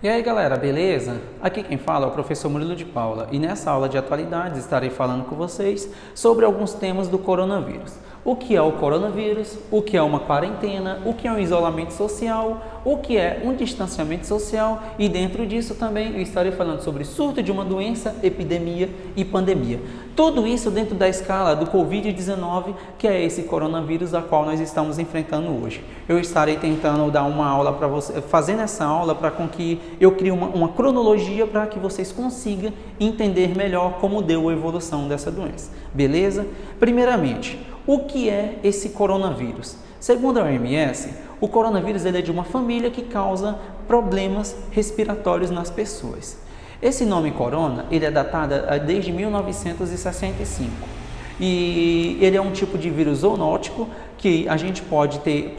E aí galera, beleza? Aqui quem fala é o professor Murilo de Paula e nessa aula de atualidades estarei falando com vocês sobre alguns temas do coronavírus. O que é o coronavírus, o que é uma quarentena, o que é um isolamento social, o que é um distanciamento social e dentro disso também eu estarei falando sobre surto de uma doença, epidemia e pandemia. Tudo isso dentro da escala do Covid-19, que é esse coronavírus a qual nós estamos enfrentando hoje. Eu estarei tentando dar uma aula para você, fazendo essa aula para com que eu crie uma cronologia para que vocês consigam entender melhor como deu a evolução dessa doença. Beleza? Primeiramente, o que é esse coronavírus? Segundo a OMS, o coronavírus ele é de uma família que causa problemas respiratórios nas pessoas. Esse nome corona, ele é datado desde 1965 e ele é um tipo de vírus zoonótico que a gente pode ter,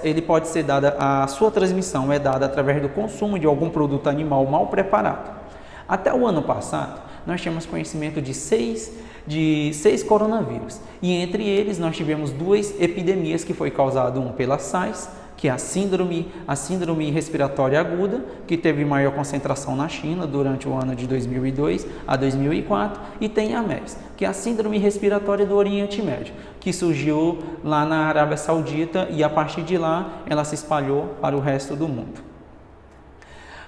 ele pode ser dada, a sua transmissão é dada através do consumo de algum produto animal mal preparado. Até o ano passado, nós tínhamos conhecimento de seis coronavírus e entre eles nós tivemos duas epidemias que foi causado um pela SARS, que é a síndrome respiratória aguda, que teve maior concentração na China durante o ano de 2002 a 2004, e tem a MERS, que é a síndrome respiratória do Oriente Médio, que surgiu lá na Arábia Saudita e a partir de lá ela se espalhou para o resto do mundo.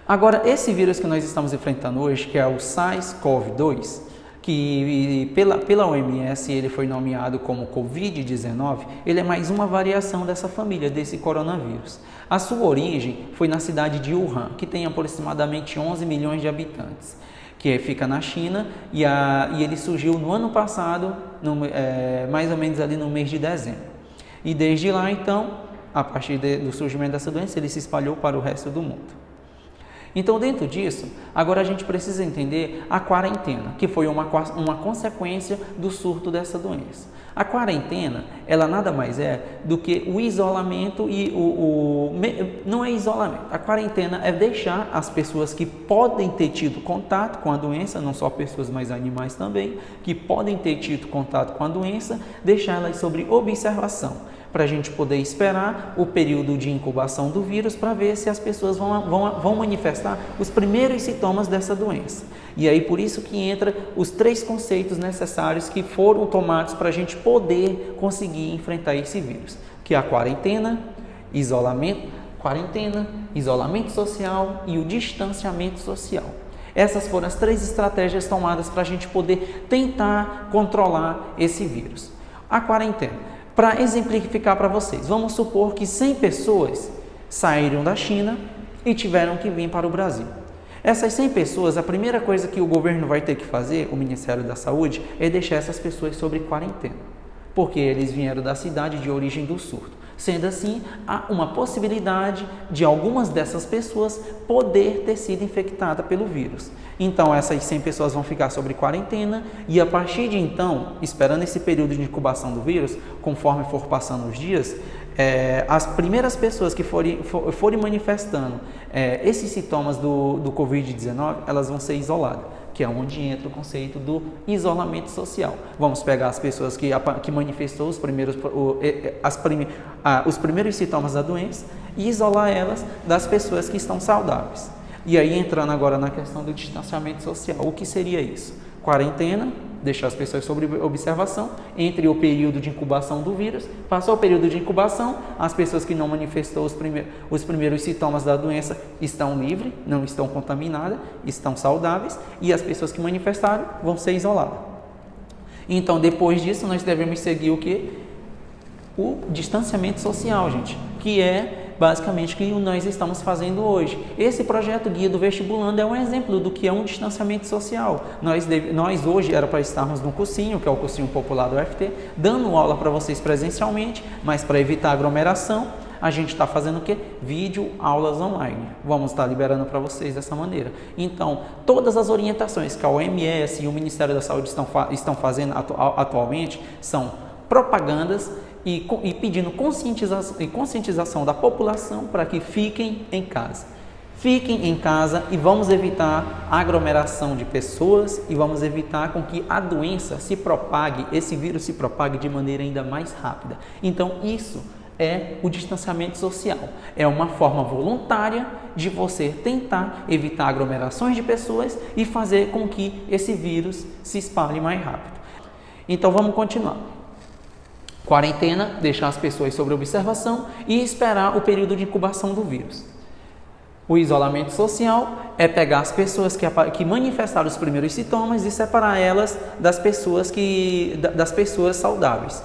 Agora, esse vírus que nós estamos enfrentando hoje, que é o SARS-CoV-2, que pela OMS ele foi nomeado como Covid-19, ele é mais uma variação dessa família, desse coronavírus. A sua origem foi na cidade de Wuhan, que tem aproximadamente 11 milhões de habitantes, que fica na China, e ele surgiu no ano passado, mais ou menos ali no mês de dezembro. E desde lá, então, a partir do surgimento dessa doença, ele se espalhou para o resto do mundo. Então, dentro disso, agora a gente precisa entender a quarentena, que foi uma consequência do surto dessa doença. A quarentena, ela nada mais é do que o isolamento e não é isolamento. A quarentena é deixar as pessoas que podem ter tido contato com a doença, não só pessoas, mas animais também, que podem ter tido contato com a doença, deixar elas sob observação, para a gente poder esperar o período de incubação do vírus para ver se as pessoas vão manifestar os primeiros sintomas dessa doença. E aí por isso que entra os três conceitos necessários que foram tomados para a gente poder conseguir enfrentar esse vírus, que é a quarentena, isolamento social e o distanciamento social. Essas foram as três estratégias tomadas para a gente poder tentar controlar esse vírus. A quarentena. Para exemplificar para vocês, vamos supor que 100 pessoas saíram da China e tiveram que vir para o Brasil. Essas 100 pessoas, a primeira coisa que o governo vai ter que fazer, o Ministério da Saúde, é deixar essas pessoas sob quarentena, porque eles vieram da cidade de origem do surto. Sendo assim, há uma possibilidade de algumas dessas pessoas poder ter sido infectadas pelo vírus. Então, essas 100 pessoas vão ficar sob quarentena e a partir de então, esperando esse período de incubação do vírus, conforme for passando os dias, as primeiras pessoas que forem manifestando esses sintomas do Covid-19, elas vão ser isoladas, que é onde entra o conceito do isolamento social. Vamos pegar as pessoas que manifestou os primeiros sintomas da doença e isolar elas das pessoas que estão saudáveis. E aí entrando agora na questão do distanciamento social, o que seria isso? Quarentena, deixar as pessoas sob observação, entre o período de incubação do vírus, passou o período de incubação, as pessoas que não manifestou os primeiros sintomas da doença estão livres, não estão contaminadas, estão saudáveis, e as pessoas que manifestaram vão ser isoladas. Então, depois disso, nós devemos seguir o quê? O distanciamento social, gente, que é basicamente o que nós estamos fazendo hoje. Esse projeto Guia do Vestibulando é um exemplo do que é um distanciamento social. Nós hoje era para estarmos no cursinho, que é o cursinho popular do UFT, dando aula para vocês presencialmente, mas para evitar aglomeração, a gente está fazendo o quê? Vídeo aulas online. Vamos estar liberando para vocês dessa maneira. Então, todas as orientações que a OMS e o Ministério da Saúde estão fazendo atualmente são propagandas e pedindo conscientização da população para que fiquem em casa. Fiquem em casa e vamos evitar a aglomeração de pessoas e vamos evitar com que a doença se propague, esse vírus se propague de maneira ainda mais rápida. Então, isso é o distanciamento social. É uma forma voluntária de você tentar evitar aglomerações de pessoas e fazer com que esse vírus se espalhe mais rápido. Então vamos continuar. Quarentena, deixar as pessoas sob observação e esperar o período de incubação do vírus. O isolamento social é pegar as pessoas que manifestaram os primeiros sintomas e separar elas das pessoas saudáveis.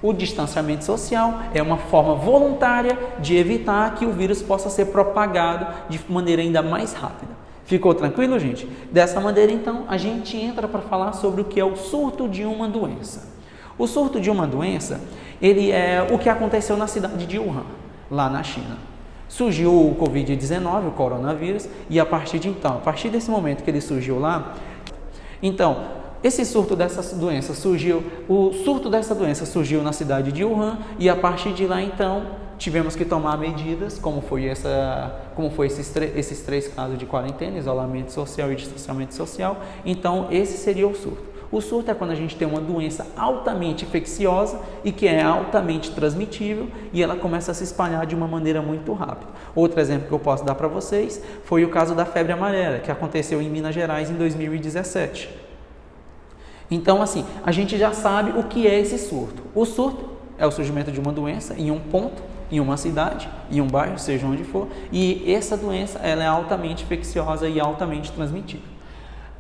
O distanciamento social é uma forma voluntária de evitar que o vírus possa ser propagado de maneira ainda mais rápida. Ficou tranquilo, gente? Dessa maneira, então, a gente entra para falar sobre o que é o surto de uma doença. O surto de uma doença, ele é o que aconteceu na cidade de Wuhan, lá na China. Surgiu o Covid-19, o coronavírus, e a partir desse momento que ele surgiu lá, então, esse surto dessa doença surgiu na cidade de Wuhan, e a partir de lá, então, tivemos que tomar medidas, como foi esses três casos de quarentena, isolamento social e distanciamento social. Então, esse seria o surto. O surto é quando a gente tem uma doença altamente infecciosa e que é altamente transmitível e ela começa a se espalhar de uma maneira muito rápida. Outro exemplo que eu posso dar para vocês foi o caso da febre amarela, que aconteceu em Minas Gerais em 2017. Então, assim, a gente já sabe o que é esse surto. O surto é o surgimento de uma doença em um ponto, em uma cidade, em um bairro, seja onde for, e essa doença ela é altamente infecciosa e altamente transmitível.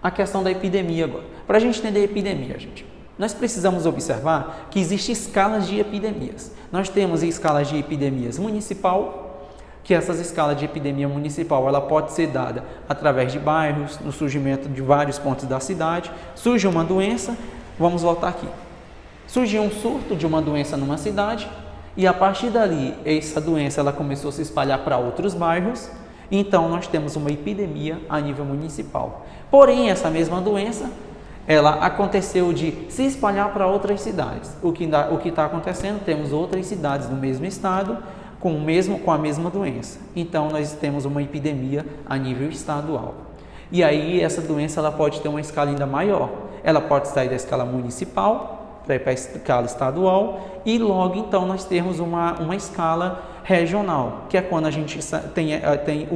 A questão da epidemia agora. Para a gente entender a epidemia, gente, nós precisamos observar que existem escalas de epidemias. Nós temos escalas de epidemias municipal, que essas escalas de epidemia municipal ela pode ser dada através de bairros, no surgimento de vários pontos da cidade. Surge uma doença, vamos voltar aqui. Surgiu um surto de uma doença numa cidade e a partir dali essa doença ela começou a se espalhar para outros bairros. Então, nós temos uma epidemia a nível municipal. Porém, essa mesma doença, ela aconteceu de se espalhar para outras cidades. O que está acontecendo? Temos outras cidades no mesmo estado com a mesma doença. Então, nós temos uma epidemia a nível estadual. E aí, essa doença ela pode ter uma escala ainda maior. Ela pode sair da escala municipal para ir para a escala estadual e logo, então, nós temos uma escala regional, que é quando a gente tem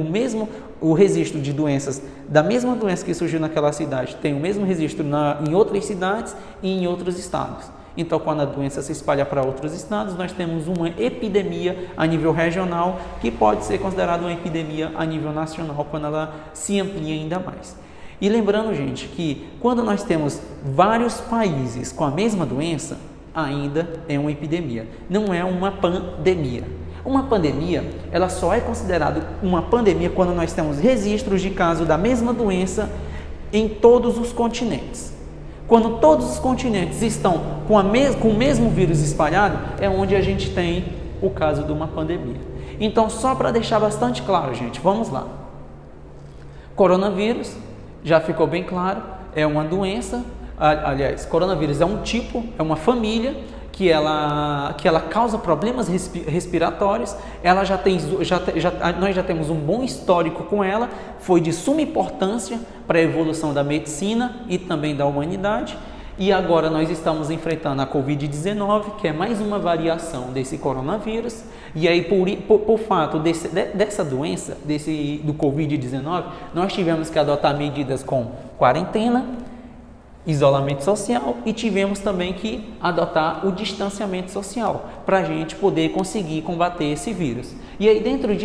o registro de doenças, da mesma doença que surgiu naquela cidade, tem o mesmo registro em outras cidades e em outros estados. Então, quando a doença se espalha para outros estados, nós temos uma epidemia a nível regional, que pode ser considerada uma epidemia a nível nacional, quando ela se amplia ainda mais. E lembrando, gente, que quando nós temos vários países com a mesma doença, ainda é uma epidemia, não é uma pandemia. Uma pandemia, ela só é considerada uma pandemia quando nós temos registros de casos da mesma doença em todos os continentes. Quando todos os continentes estão com o mesmo vírus espalhado, é onde a gente tem o caso de uma pandemia. Então, só para deixar bastante claro, gente, vamos lá. Coronavírus, já ficou bem claro, é uma doença, aliás, coronavírus é um tipo, é uma família, que ela causa problemas respiratórios, nós já temos um bom histórico com ela, foi de suma importância para a evolução da medicina e também da humanidade, e agora nós estamos enfrentando a Covid-19, que é mais uma variação desse coronavírus, e aí por fato dessa doença, do Covid-19, nós tivemos que adotar medidas com quarentena, isolamento social e tivemos também que adotar o distanciamento social para a gente poder conseguir combater esse vírus. E aí dentro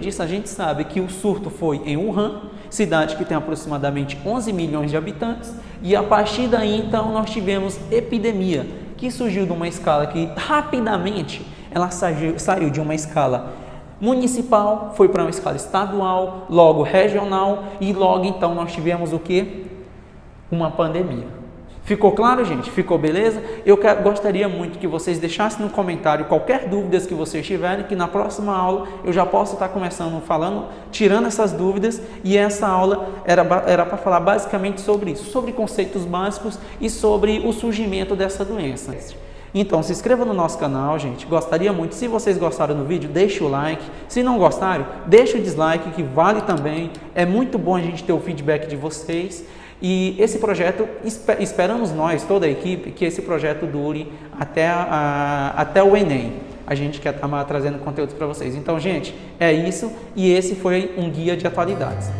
disso a gente sabe que o surto foi em Wuhan, cidade que tem aproximadamente 11 milhões de habitantes, e a partir daí então nós tivemos epidemia, que surgiu de uma escala que rapidamente ela saiu de uma escala municipal, foi para uma escala estadual, logo regional e logo então nós tivemos o quê? Uma pandemia. Ficou claro, gente? Ficou beleza? Eu gostaria muito que vocês deixassem no comentário qualquer dúvidas que vocês tiverem, que na próxima aula eu já posso estar começando tirando essas dúvidas, e essa aula era para falar basicamente sobre isso, sobre conceitos básicos e sobre o surgimento dessa doença. Então, se inscreva no nosso canal, gente. Gostaria muito. Se vocês gostaram do vídeo, deixe o like. Se não gostaram, deixe o dislike, que vale também. É muito bom a gente ter o feedback de vocês. E esse projeto, esperamos nós, toda a equipe, que esse projeto dure até o Enem. a gente quer estar trazendo conteúdos para vocês. Então, gente, é isso e esse foi um guia de atualidades.